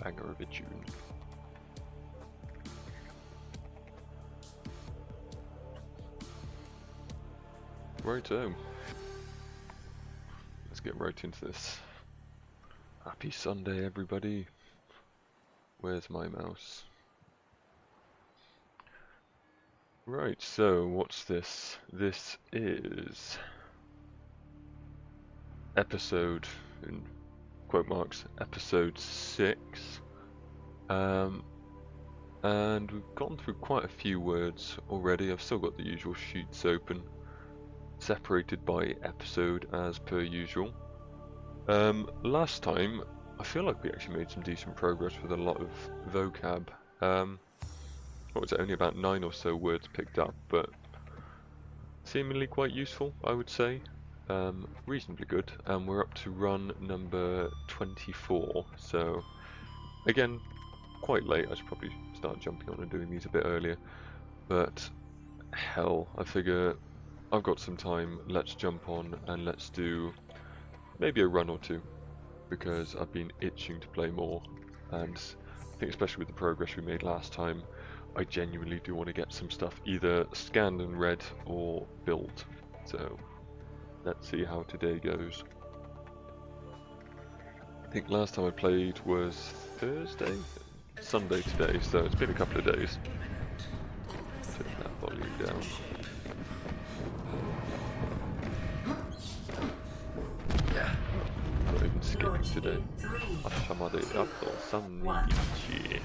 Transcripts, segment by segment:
Banger of a tune. Righto. Let's get right into this. Happy Sunday, everybody. Where's my mouse? Right, so what's this? This is episode, in quote marks, episode 6. And we've gone through quite a few words already. I've still got the usual sheets open, separated by episode as per usual. Last time, I feel like we actually made some decent progress with a lot of vocab. What was it, only about 9 or so words picked up, but seemingly quite useful, I would say. Reasonably good, and we're up to run number 24, so again, quite late. I should probably start jumping on and doing these a bit earlier, but hell, I figure I've got some time, let's jump on and let's do maybe a run or two, because I've been itching to play more, and I think especially with the progress we made last time, I genuinely do want to get some stuff either scanned and read or built, so let's see how today goes. I think last time I played was Thursday? Sunday today, so it's been a couple of days. Turn that volume down. Not even skipping today. Ashamade Apple Sannichi.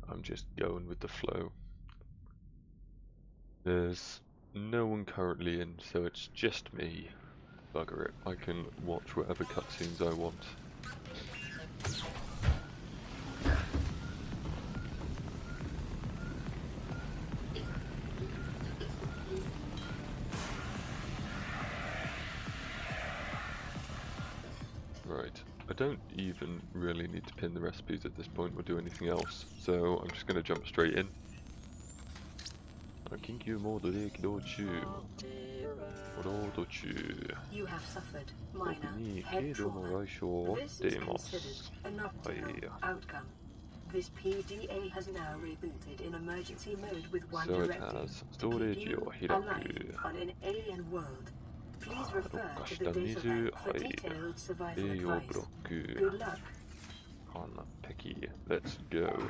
I'm just going with the flow. There's no one currently in, so it's just me. Bugger it, I can watch whatever cutscenes I want. Right, I don't even really need to pin the recipes at this point or do anything else, so I'm just going to jump straight in. You have suffered minor head trauma. This is considered an optimal outcome. This PDA has now rebooted in emergency mode with one So it directive. has storage or Alive on an alien world. Please refer to the data bank for detailed survival advice. Good luck. Picky. Let's go.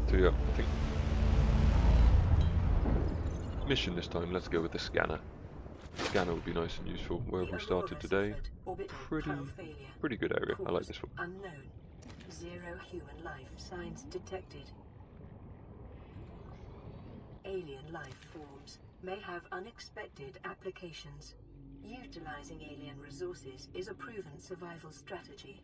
So yeah, I think mission this time, let's go with the scanner. Scanner would be nice and useful wherever we started today. Pretty good area, I like this one. Unknown. Zero human life signs detected. Alien life forms may have unexpected applications. Utilizing alien resources is a proven survival strategy.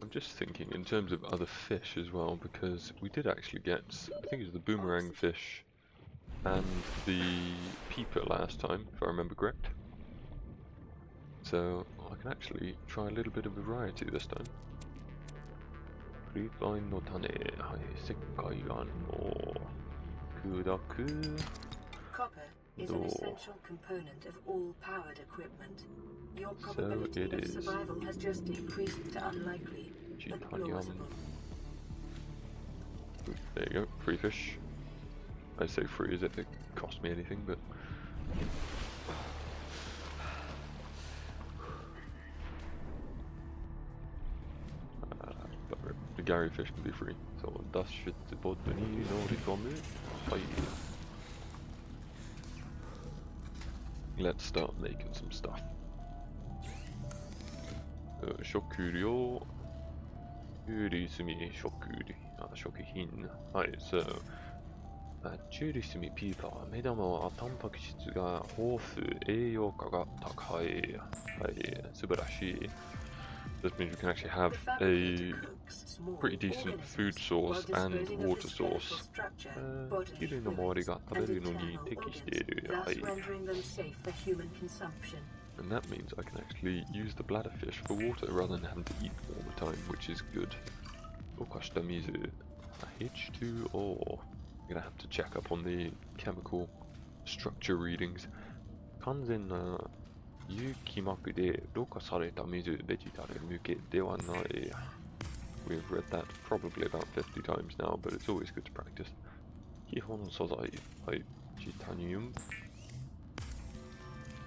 I'm just thinking in terms of other fish as well, because we did actually get, I think it was the boomerang fish and the peeper last time, if I remember correct. So I can actually try a little bit of variety this time. Copper is an essential component of all powered equipment. Your probability of survival has just decreased to unlikely, but plausible. There you go, free fish. I say free as if it cost me anything, but... the Gary fish can be free. So that's shit about the Let's start making some stuff. Shokuri Yurisumi Shokuri. Shokuhin. Right, so チュリスミピーパー、目玉はタンパク質が豊富、栄養価が高い。はい、素晴らしい。This means we can actually have a pretty decent food source and water source. 綺麗な周りが食べるのに適している。はい。And that means I can actually use the bladderfish for water rather than having to eat all the time, which is good. 溶かした水。H2O. I'm gonna have to check up on the chemical structure readings. 完全な有機膜でろ過された水、デジタル向けではない。We've read that probably about 50 times now, but it's always good to practice. 基本素材、はい、チタニウム。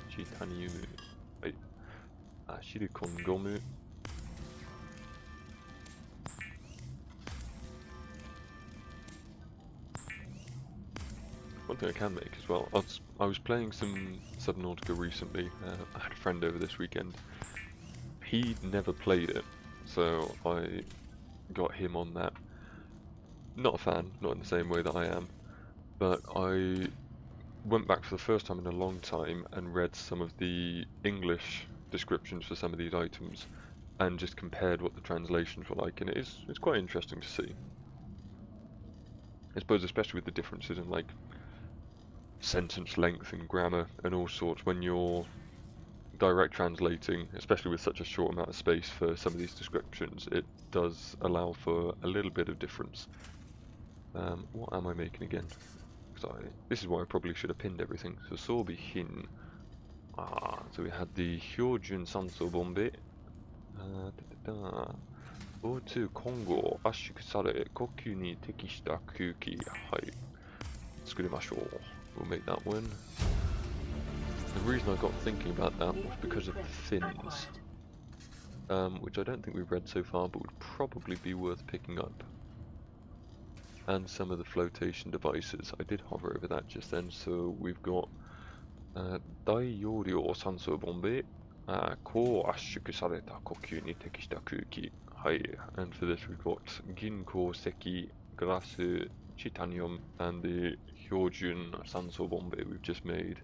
チタニウム、はい。シリコンゴム。One thing I can make as well, I was playing some Subnautica recently. I had a friend over this weekend. He never played it, so I got him on that. Not a fan, not in the same way that I am, but I went back for the first time in a long time and read some of the English descriptions for some of these items and just compared what the translations were like, and it's quite interesting to see. I suppose especially with the differences in like sentence length and grammar and all sorts when you're direct translating, especially with such a short amount of space for some of these descriptions, it does allow for a little bit of difference. What am I making again? This is why I probably should have pinned everything. So Sorbihin. So we had the Hyojun Sanso Bombe. O2 Kongo 圧縮され呼吸に適した空気。はい。作りましょう。We'll make that one. The reason I got thinking about that was because of the fins, which I don't think we've read so far, but would probably be worth picking up. And some of the flotation devices. I did hover over that just then, so we've got 大容量酸素ボンベ、高圧縮された呼吸に適した空気。はい。And for this we've got 銀鉱石、グラス、titanium, and the Hyojun Sanso Bombe we've just made.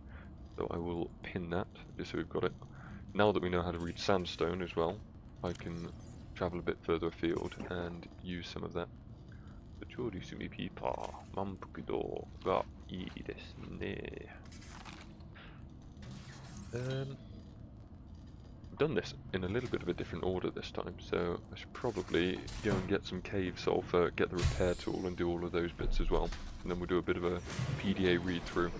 So I will pin that, just so we've got it. Now that we know how to read sandstone as well, I can travel a bit further afield and use some of that. 調理済みピーパー、満腹度がいいですね。I've done this in a little bit of a different order this time, so I should probably go and get some cave sulfur, get the repair tool and do all of those bits as well. And then we'll do a bit of a PDA read through.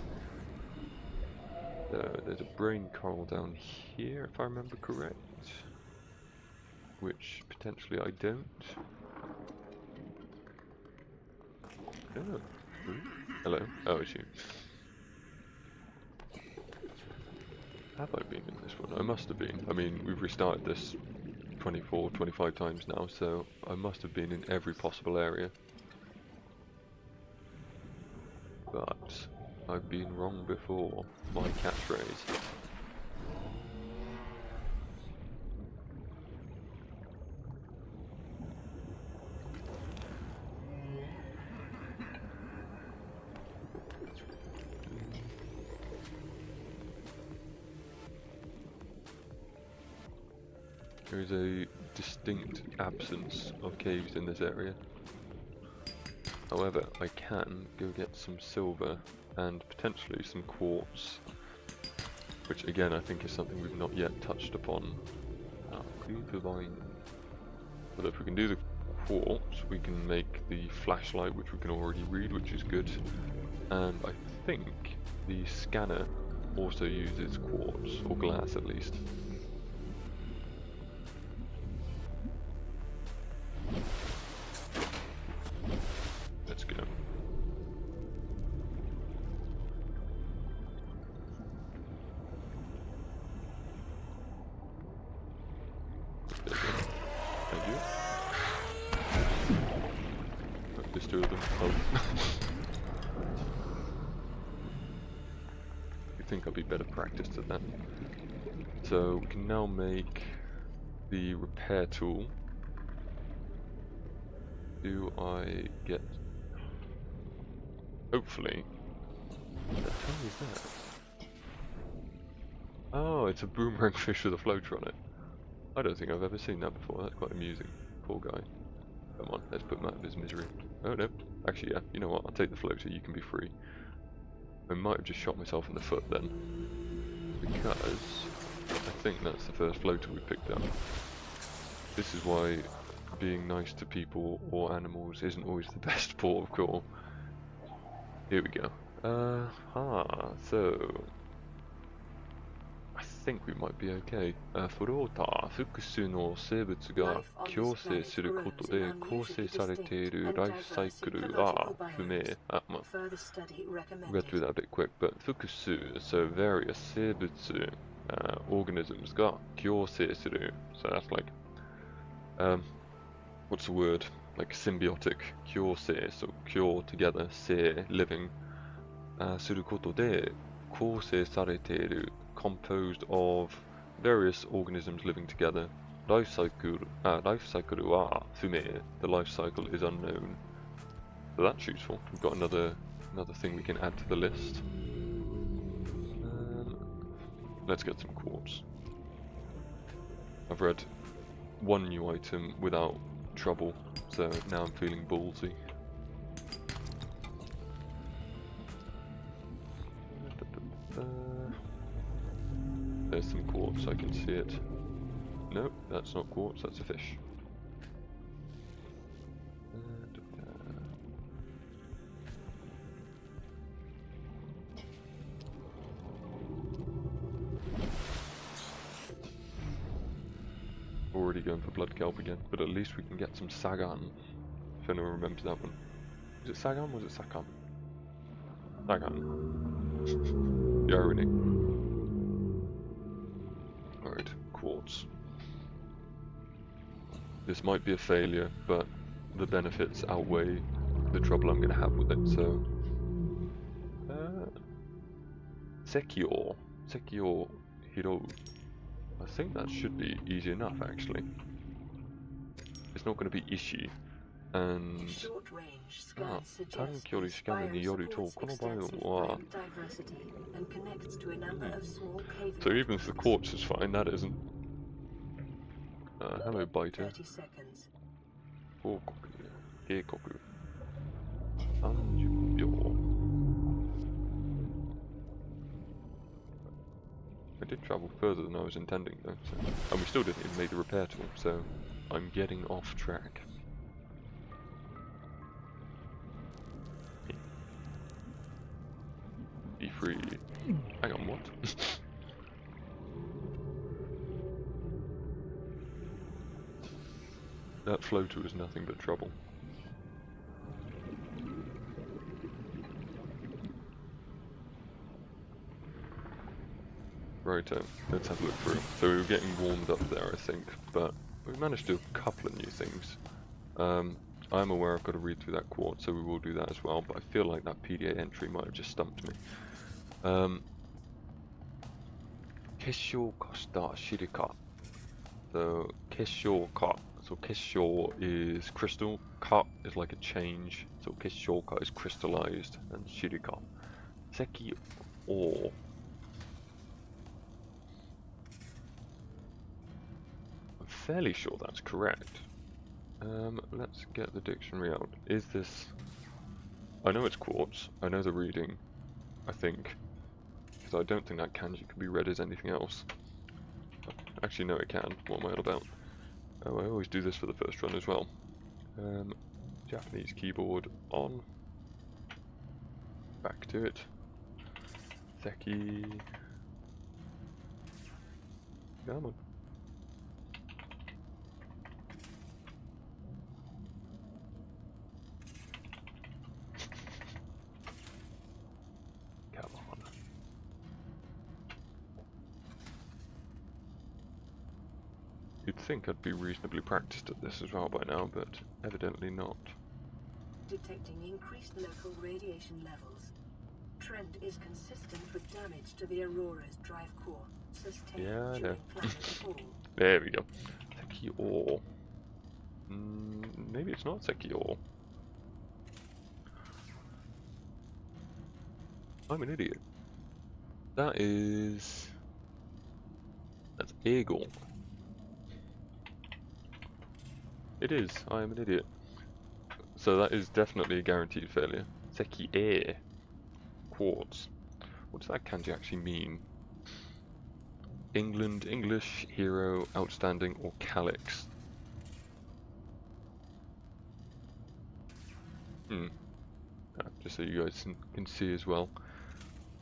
There's a brain coral down here, if I remember correct. Which potentially I don't. Oh. Hello. Oh, it's you. Have I been in this one? I must have been. I mean, we've restarted this 24, 25 times now, so I must have been in every possible area. But I've been wrong before. My catchphrase. There is a distinct absence of caves in this area. However, I can go get some silver and potentially some quartz, which again I think is something we've not yet touched upon. But if we can do the quartz, we can make the flashlight, which we can already read, which is good. And I think the scanner also uses quartz, or glass at least. Let's go. Thank you. There's two of them. Oh. I think I'll be better practiced at that. So we can now make the repair tool. Do I get... hopefully. What the hell is that? Oh, it's a boomerang fish with a floater on it. I don't think I've ever seen that before. That's quite amusing. Poor guy. Come on, let's put him out of his misery. Oh no, actually yeah, you know what, I'll take the floater, you can be free. I might have just shot myself in the foot then, because I think that's the first floater we picked up. This is why being nice to people or animals isn't always the best port of call. Here we go. So I think we might be okay. フローター、複数の生物が共生することで構成されているライフサイクルは不明。We got through that a bit quick, but 複数, so various 生物、organisms が共生する. So that's like, what's the word? Like symbiotic, 共生, so 共 together, 生 living, することで構成されている composed of various organisms living together. Life cycle は不明. The life cycle is unknown. So that's useful. We've got another thing we can add to the list. Let's get some quartz. I've read one new item without trouble, so now I'm feeling ballsy. There's some quartz, I can see it. No, that's not quartz, that's a fish. Already going for blood kelp again, but at least we can get some sagan. If anyone remembers that one. Was it sagan or was it sakan? Sagan. The irony. Alright, quartz. This might be a failure, but the benefits outweigh the trouble I'm going to have with it, so... Sekio Hiro. I think that should be easy enough, actually. It's not going to be Ishi, and... Tankyori scannerによると、このバイオムは... So even if the quartz is fine, that isn't. Hello, biter. 報告、警告。30秒. I did travel further than I was intending though, so, and we still didn't even make the repair tool, so I'm getting off track. Be free. Hang on, what? That floater was nothing but trouble. Right, let's have a look through. So we were getting warmed up there, I think, but we managed to do a couple of new things. I'm aware I've got to read through that quartz, so we will do that as well, but I feel like that PDA entry might have just stumped me. 結晶化したシリカ. So 結晶化. So 結晶 is crystal, ka is like a change, so 結晶化 is crystallized, and シリカ. 石ore. I'm fairly sure that's correct. Let's get the dictionary out. Is this... I know it's quartz, I know the reading, I think, because I don't think that kanji can be read as anything else. Actually, no it can. What am I on about? Oh, I always do this for the first run as well. Japanese keyboard on. Back to it. Seki. Come on. Come on. You'd think I'd be reasonably practiced at this as well by now, but evidently not. Detecting increased local radiation levels. Trend is consistent with damage to the Aurora's drive core, sustained during planet fall. There we go. Seki ore. Maybe it's not Seki ore. I'm an idiot. That's eagle. It is. I am an idiot. So that is definitely a guaranteed failure. Seki e. Quartz. What does that kanji actually mean? England, English, hero, outstanding, or calyx? Just so you guys can see as well.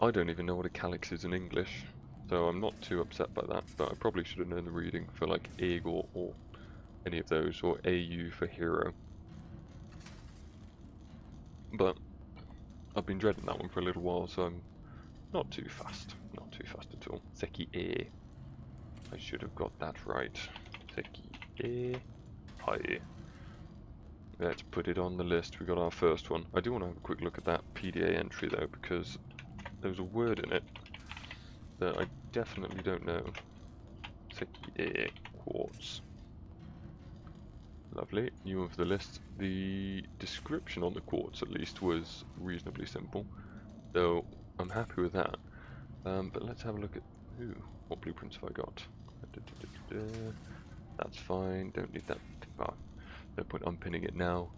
I don't even know what a calyx is in English, so I'm not too upset by that, but I probably should have known the reading for like eagle or any of those, or AU for hero. But I've been dreading that one for a little while, so I'm not too fast. Not too fast at all. Seki e. I should have got that right. Seki e. Hi. Let's put it on the list. We got our first one. I do want to have a quick look at that PDA entry though, because there was a word in it that I definitely don't know. Seki e. Quartz. Lovely. New one for the list. The description on the quartz, at least, was reasonably simple, so I'm happy with that. But let's have a look at what blueprints have I got. That's fine. Don't need that. No point unpinning it now.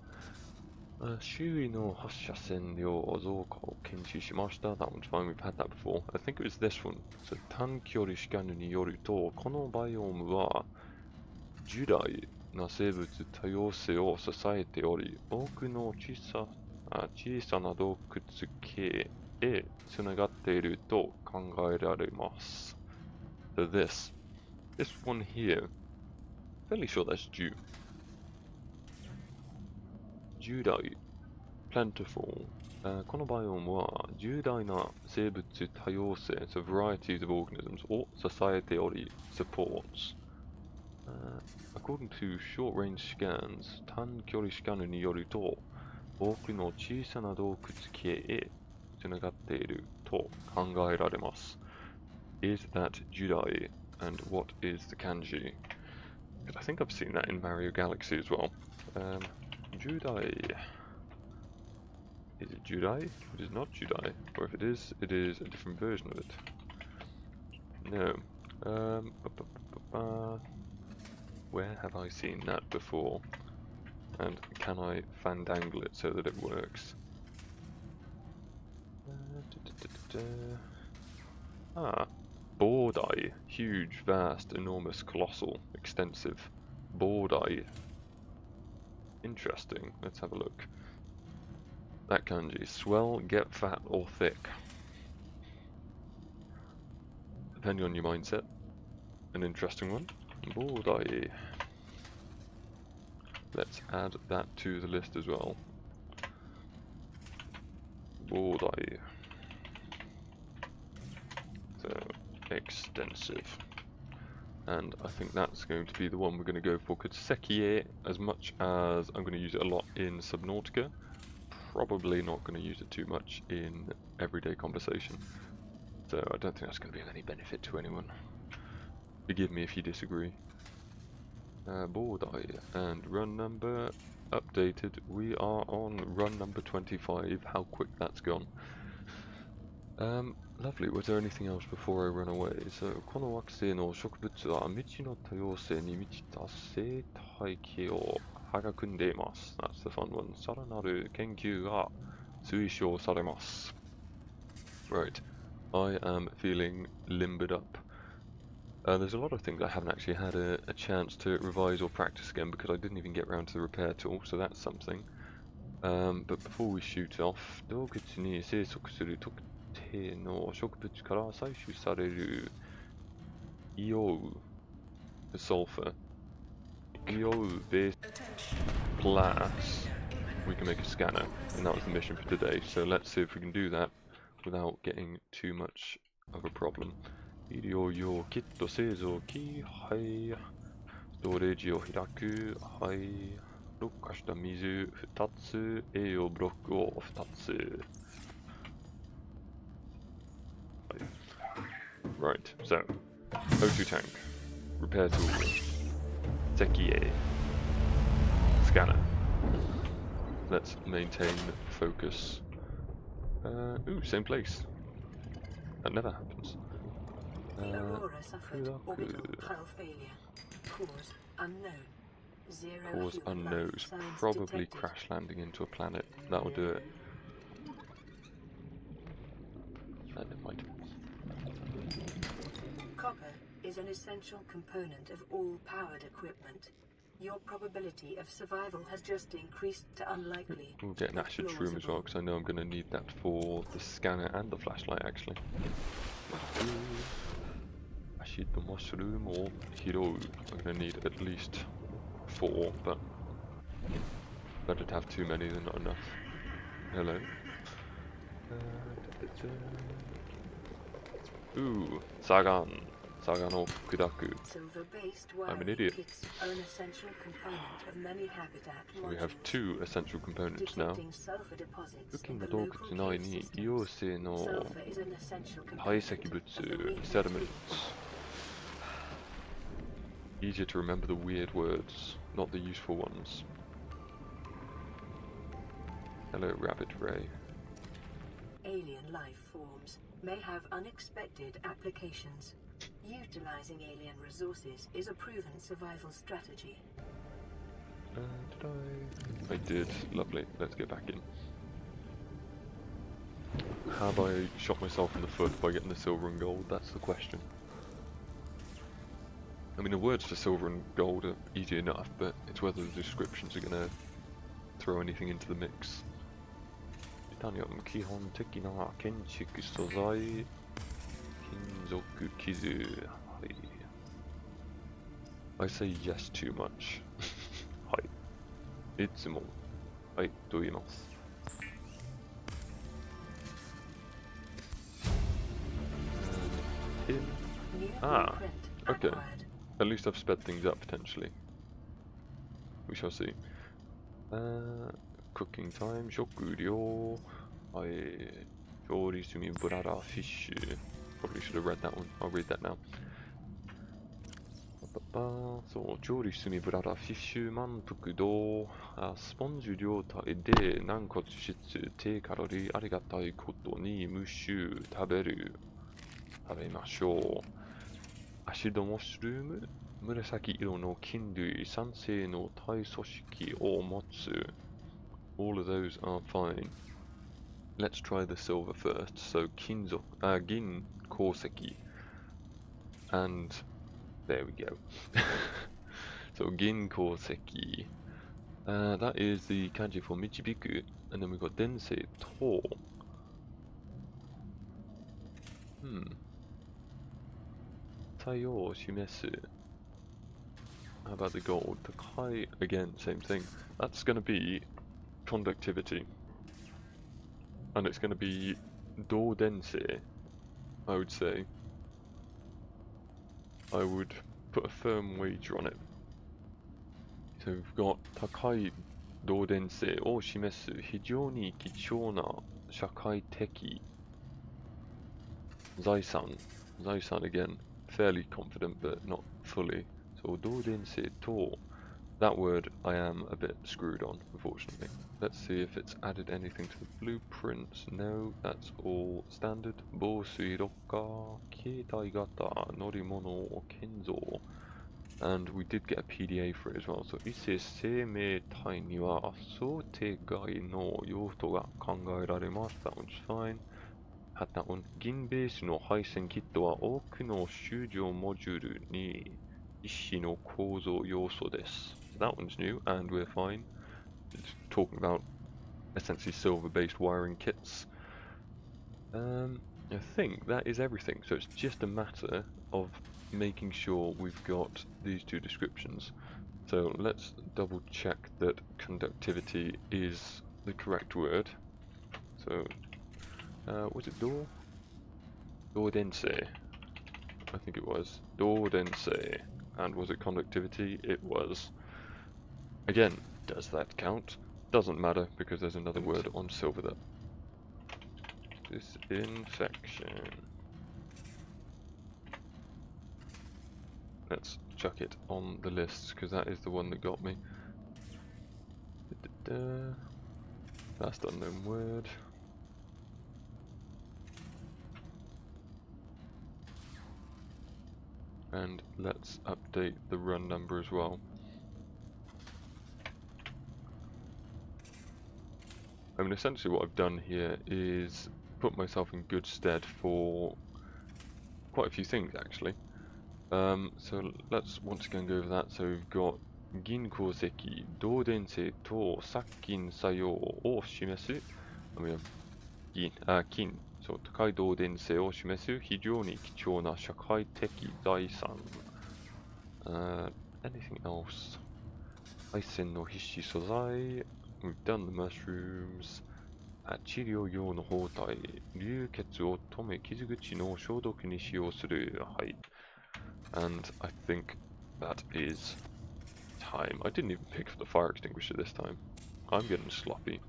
周囲の発射線量増加を検知しました. That one's fine. We've had that before. I think it was this one. So 短距離スキャンによると、このバイオームは従来な生物多様性を支えており、多くの小さな洞窟系へつながっていると考えられます. So this one here, fairly sure that's Jew. 従来 plentiful. このバイオームは重大な生物多様性 so varieties of organisms を支えており supports. According to short-range scans, 短距離スキャンによると多くの小さな洞窟系へつながっていると考えられます. Is that Judai? And what is the kanji? I think I've seen that in Mario Galaxy as well. Judai. Is it Judai? It is not Judai. Or if it is a different version of it. No. Where have I seen that before? And can I fandangle it so that it works? Bordai. Huge, vast, enormous, colossal, extensive. Bordai. Interesting. Let's have a look. That kanji. Swell, get fat, or thick. Depending on your mindset. An interesting one. Bordai. Let's add that to the list as well. Bordai. So, extensive. And I think that's going to be the one we're going to go for, because Sekie, as much as I'm going to use it a lot in Subnautica, probably not going to use it too much in everyday conversation. So I don't think that's going to be of any benefit to anyone. Forgive me if you disagree. Bordai and run number updated. We are on run number 25. How quick that's gone. Lovely. Was there anything else before I run away? So, この惑星の植物は未知の多様性に満ちた生態系を育んでいます. That's the fun one. さらなる研究が推奨されます. Right. I am feeling limbered up. There's a lot of things I haven't actually had a chance to revise or practice again because I didn't even get around to the repair tool, so that's something. But before we shoot off, 洞窟に生息する特定の植物から採取される硫黄 the sulfur 硫黄 based glass, we can make a scanner, and that was the mission for today. So let's see if we can do that without getting too much of a problem. 医療用キット製造機、はい。ストレージを開く、はい。ろ過した水2つ、栄養ブロックを2つ。はい。Right, so, O2 tank, repair tool, Sekie, scanner. Let's maintain focus. Ooh, same place. That never happens. The Aurora suffered orbital hull failure. Cause unknown. Zero Cause human unknown. life signs Probably detected. crash landing into a planet. That'll do it. Never mind. Copper is an essential component of all powered equipment. Your probability of survival has just increased to unlikely. We'll get an but acid shroom as well, plausible. because I know I'm going to need that for the scanner and the flashlight, actually. Acid mushroom or hero. I'm going to need at least 4, but better to have too many than not enough. Hello. Ooh, Sagan. Sagan of Kudaku. Silver-based I'm an wiring idiot. kits are an essential component of many habitat So we have modules. 2 essential components now. Detecting sulfur deposits in 付近 the の洞 local 窟内 cave に systems. 硫黄性の Sulfur is an essential 堆 component 積物 of the weakness sediments. Easier to remember the weird words, not the useful ones. Hello, Rabbit Ray. Alien life forms may have unexpected applications. Utilizing alien resources is a proven survival strategy. Did I did. Lovely. Let's get back in. Have I shot myself in the foot by getting the silver and gold? That's the question. I mean, the words for silver and gold are easy enough, but it's whether the descriptions are going to throw anything into the mix. Titanium, 基本的な建築素材、金属傷。はい。I say yes too much. はい。いつも、はい、と言います。Ah, okay. At least I've sped things up potentially. We shall see. Cooking time, 食料。はい。調理済みブラダーフィッシュ。Probably should have read that one. I'll read that now. そう、調理済みブラダーフィッシュ満腹度。スポンジ状態で軟骨質低カロリーありがたいことに無臭食べましょう。アシドモッシュルーム紫色の菌類酸性の体組織を持つ。All of those are fine. Let's try the silver first. So 銀鉱石 and there we go. So 銀鉱石 that is the kanji for 導く and then we've got 電性と作用を示す How about the gold? The kai, again, same thing. That's going to be conductivity. And it's going to be dodense, I would say. I would put a firm wager on it. So we've got takai dodense o shimesu hijou ni kichou na shakai teki zaisan. Zaisan again, fairly confident but not fully. So dodense to. That word I am a bit screwed on, unfortunately. Let's see if it's added anything to the blueprints. No, that's all standard. Bosui Rokka, Keitai Gata, Norimono, Kenzo. And we did get a PDA for it as well. So, Ise Seimei Tai ni wa Sotegai no Yoto ga kangaeraremasu. That one's fine. Had that one. Gin base no Haisen kit wa oku no shujou module ni Ishi no kouzo yoso desu. So that one's new, and we're fine. It's talking about essentially silver-based wiring kits. I think that is everything. So it's just a matter of making sure we've got these 2 descriptions. So let's double check that conductivity is the correct word. So, was it door? Dodense. I think it was. Dodense. And was it conductivity? It was. Again, does that count? Doesn't matter because there's another word on silver there. Disinfection. Let's chuck it on the list because that is the one that got me. Last unknown word. And let's update the run number as well. I mean, essentially what I've done here is put myself in good stead for quite a few things, actually. So let's once again go over that. So we've got Gin Kouseki, Doudensei to Sakkin Sayo o Shimesu. And we have Kin. So Takai Doudensei o Shimesu, Hijou ni Kichou na Shakai Teki Zaisan. Anything else? Aisen no Hishi Sozai. We've done the mushrooms. 治療用の包帯、流血を止め、傷口の消毒に使用する。はい。And I think that is time. I didn't even pick up the fire extinguisher this time. I'm getting sloppy.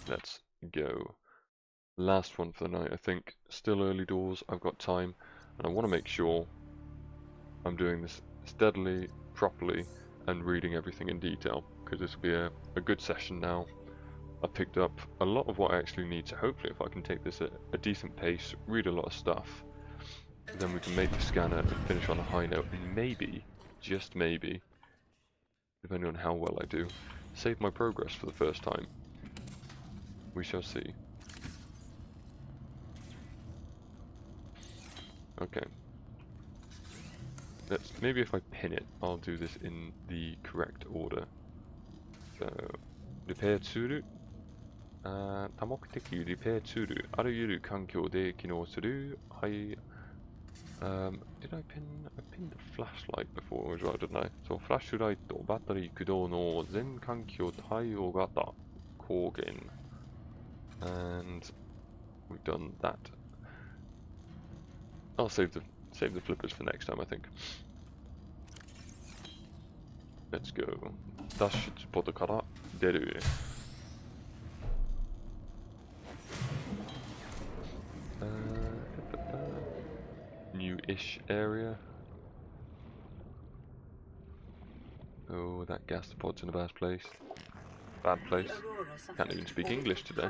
Let's go. Last one for the night, I think. Still early doors, I've got time, and I want to make sure I'm doing this steadily, properly, and reading everything in detail, because this will be a good session now. I've picked up a lot of what I actually need, so hopefully if I can take this at a decent pace, read a lot of stuff, then we can make the scanner and finish on a high note, and maybe, just maybe, depending on how well I do, save my progress for the first time. We shall see. Okay. Maybe if I pin it, I'll do this in the correct order. So, repair tsuru. 多目的リペアツール、あらゆる環境で機能する。はい。Did I pinned the flashlight before as well, didn't I? So, フラッシュライト、バッテリー駆動の全環境対応型、光源。And we've done that. I'll save the flippers for next time, I think. Let's go. 脱出ポッドから出る。New-ish area. Oh, that gastropod's in a bad place. Can't even speak English today.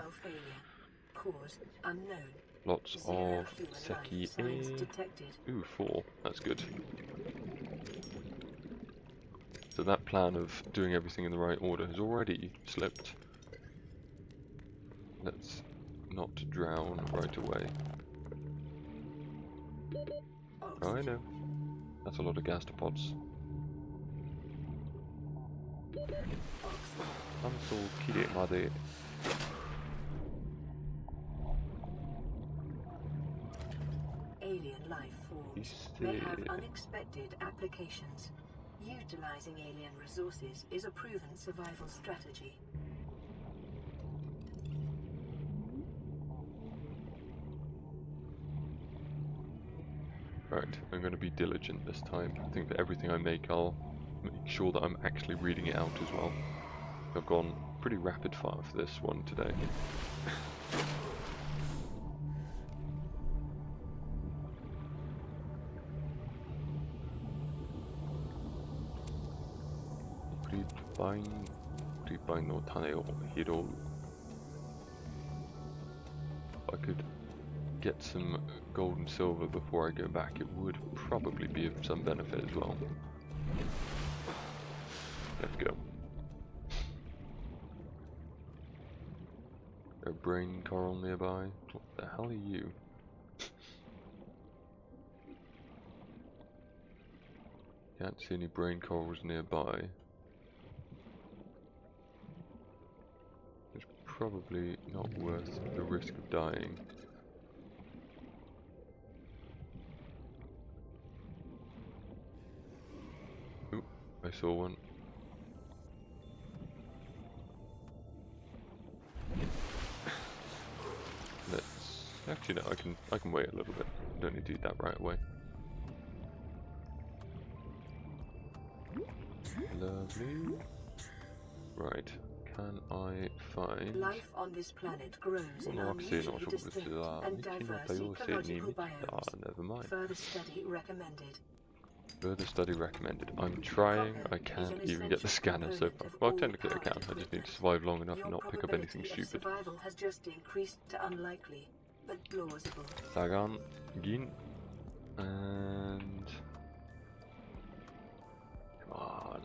Lots of Seki A. Ooh, 4. That's good. So that plan of doing everything in the right order has already slipped. Let's not drown right away. Oh, I know. That's a lot of gastropods. Alien life forms may have unexpected applications. Utilizing alien resources is a proven survival strategy. Right, I'm going to be diligent this time. I think for everything I make, I'll make sure that I'm actually reading it out as well. I've gone pretty rapid fire for this one today. no tane o hirou. If I could get some gold and silver before I go back, it would probably be of some benefit as well. Let's go. A brain coral nearby? What the hell are you? Can't see any brain corals nearby. It's probably not worth the risk of dying. Oop, I saw one. Actually, no, I can wait a little bit. Don't need to do that right away. Lovely. Right, can I find... Life on this planet grows in unusually distinct and diverse ecological biomes. never mind. Further study recommended. Further study recommended. I'm trying, I can't even get the scanner so far. Well, technically I can, I just need to survive long enough and not pick up anything stupid. Survival has just increased to unlikely. but plausible. Sagan, Gin, and come on.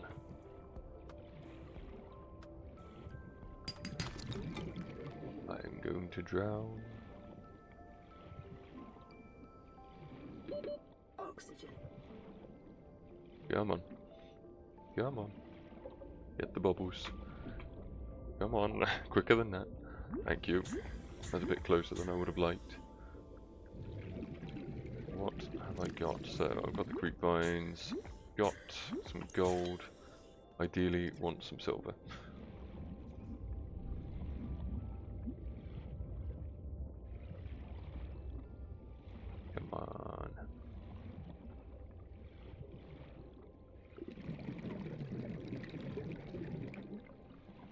I'm going to drown. Oxygen. Come on. Come on. Get the bubbles. Come on. Quicker than that. Thank you. That's a bit closer than I would have liked. What have I got? So I've got the creep vines, got some gold, ideally want some silver. Come on.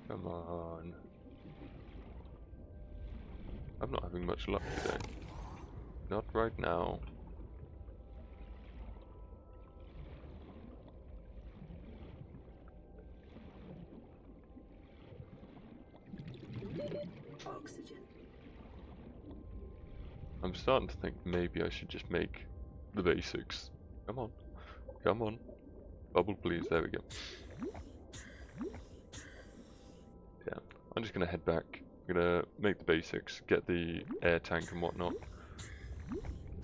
Come on. I'm not having much luck today. Not right now. Oxygen. I'm starting to think maybe I should just make the basics. Come on. Come on. Bubble please, there we go. Yeah, I'm just gonna head back. I'm gonna make the basics, get the air tank and whatnot.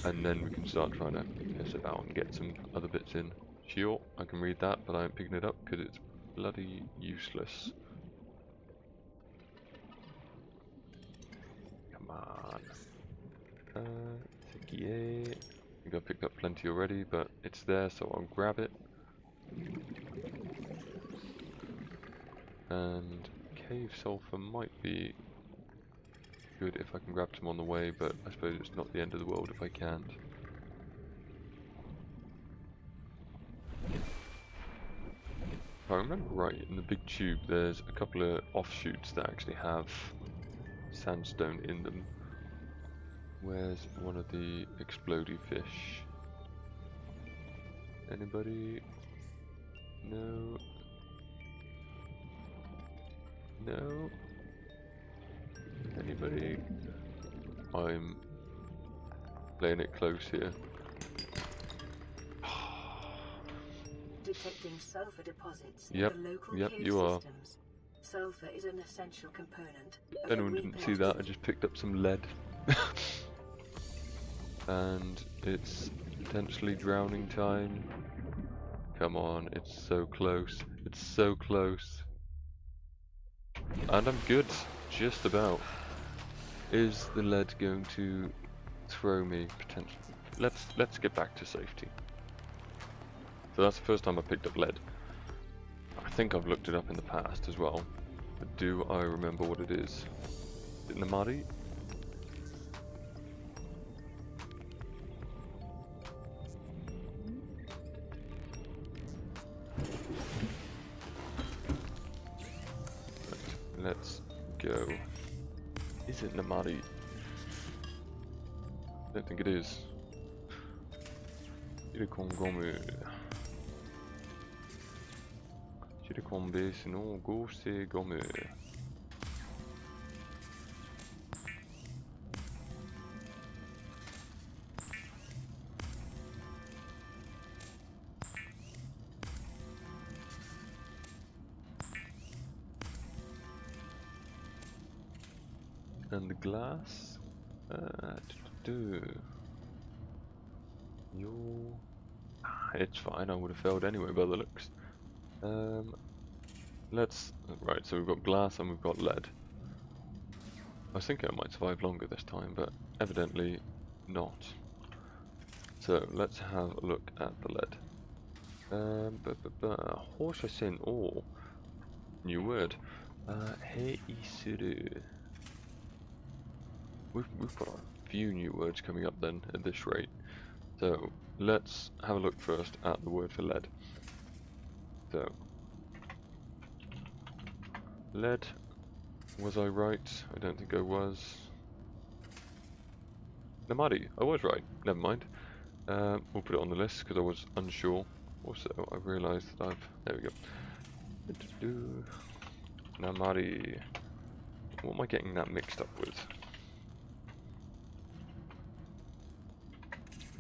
And then we can start trying to piss about and get some other bits in. Sure, I can read that, but I ain't picking it up because it's bloody useless. Come on. Yeah. I think I picked up plenty already, but it's there, so I'll grab it. And cave sulfur might be good if I can grab some on the way, but I suppose it's not the end of the world if I can't. If I remember right, in the big tube there's a couple of offshoots that actually have sandstone in them. Where's one of the explodey fish? Anybody? No. No. Anybody? I'm playing it close here. Detecting sulfur deposits Yep, in the local yep, cave you are. systems. Sulfur is an essential component. Of Anyone didn't see that, I just picked up some lead. And it's potentially drowning time. Come on, it's so close. It's so close. And I'm good, just about. Is the lead going to throw me potentially? Let's get back to safety. So that's the first time I picked up lead. I think I've looked it up in the past as well. But do I remember what it is? Is it Namari? Let's go. Is it Namari? I don't think it is. Gomme, sinon go c'est gomme. And the glass. It's fine. I would have failed anyway by the looks. Right. So we've got glass and we've got lead. I was thinking I might survive longer this time, but evidently not. So let's have a look at the lead. Horseshin ore. New word. Heisuru. We've got a few new words coming up then at this rate. So let's have a look first at the word for lead. So lead, was I right? I don't think I was. Namadi, I was right. Never mind. We'll put it on the list because I was unsure. Also, I realised that there we go. Namadi. What am I getting that mixed up with?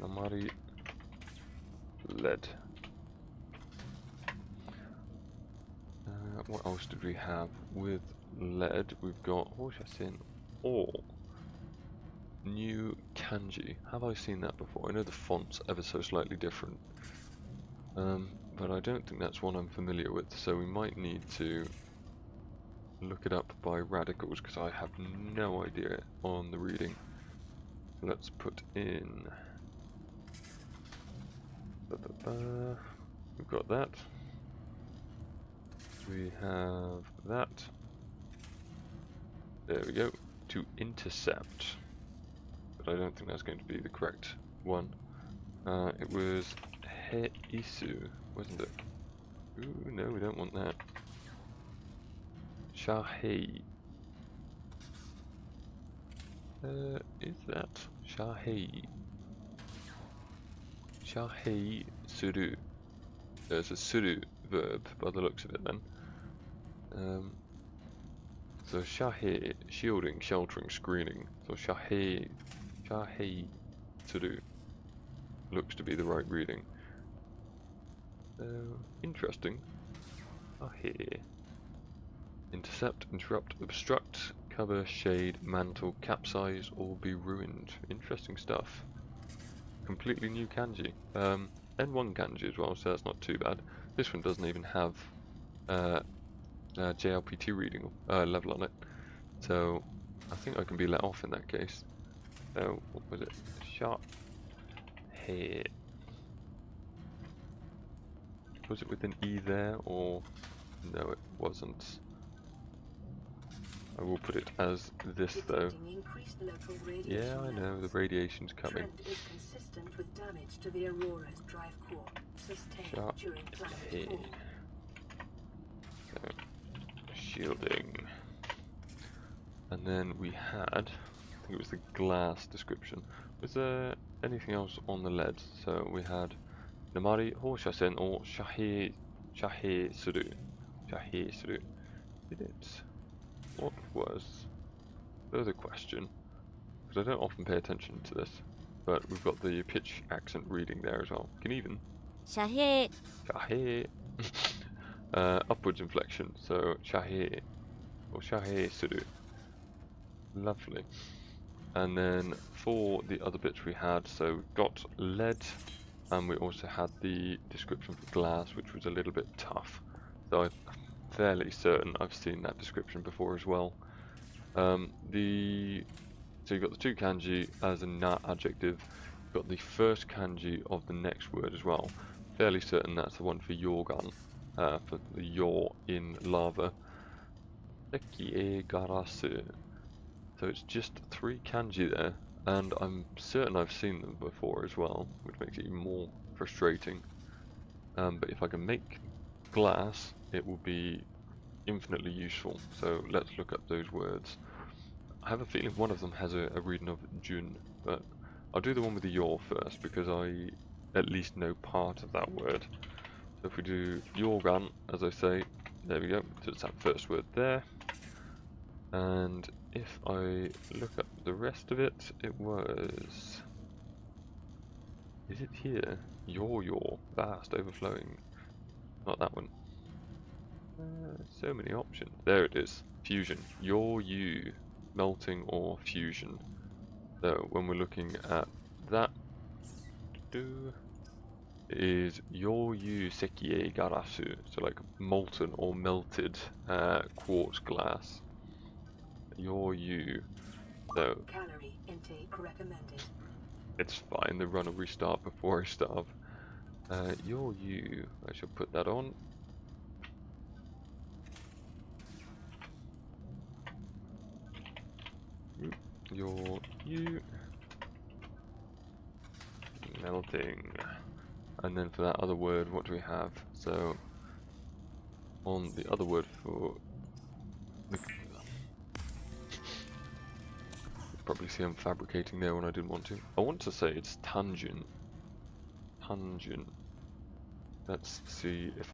Namari, lead. What else did we have with lead? We've got Horshasin or new kanji. Have I seen that before? I know the font's ever so slightly different, but I don't think that's one I'm familiar with. So we might need to look it up by radicals because I have no idea on the reading. Let's put in. We've got that. We have that. There we go. To intercept. But I don't think that's going to be the correct one. It was heisu, wasn't it? Ooh, no, we don't want that. Shahei. Is that Shahei? Shahei suru. There's a suru verb by the looks of it then. So Shahei, shielding, sheltering, screening. So Shahei suru looks to be the right reading. Interesting. Shahei. Intercept, interrupt, obstruct, cover, shade, mantle, capsize, or be ruined. Interesting stuff. Completely new kanji. N1 kanji as well, so that's not too bad. This one doesn't even have JLPT reading level on it, so I think I can be let off in that case. So what was it? Sharp hair. Was it with an E there, or no? It wasn't. I will put it as this though. Yeah, I know the radiation's coming. Trend is consistent with damage to the Aurora's drive core sustained Sharp during planet hair. fall. So, shielding. And then we had, I think it was the glass description. Was there anything else on the lead? So we had Namari Horshasen or Shahei Suru. Shahei Suru. Did it? What was the other question? Because I don't often pay attention to this, but we've got the pitch accent reading there as well. Can even. Shahei. Shahei. Upwards inflection, so Shahei or Shahei Suru. Lovely. And then for the other bits we had, so we've got lead, and we also had the description for glass, which was a little bit tough. So I'm fairly certain I've seen that description before as well. So you've got the two kanji as a na adjective. You've got the first kanji of the next word as well. Fairly certain that's the one for yorgan, for the yor in lava. Sekie garasu. So it's just 3 kanji there, and I'm certain I've seen them before as well, which makes it even more frustrating. But if I can make glass, it will be infinitely useful. So let's look up those words. I have a feeling one of them has a reading of Jun, but I'll do the one with the yor first because I at least know part of that word. So if we do yorgan, as I say, there we go. So it's that first word there. And if I look up the rest of it, it was... Is it here? Your, vast, overflowing. Not that one. So many options. There it is. Fusion. You. Melting or fusion. So when we're looking at that, is you sekie garasu. So like molten or melted quartz glass. You. So Calorie intake recommended. it's fine, the run will restart before I starve. You. I should put that on. You. Melting. And then for that other word, what do we have? So on the other word for probably see I'm fabricating there when I didn't want to. I want to say it's tangent. Tangent. Let's see if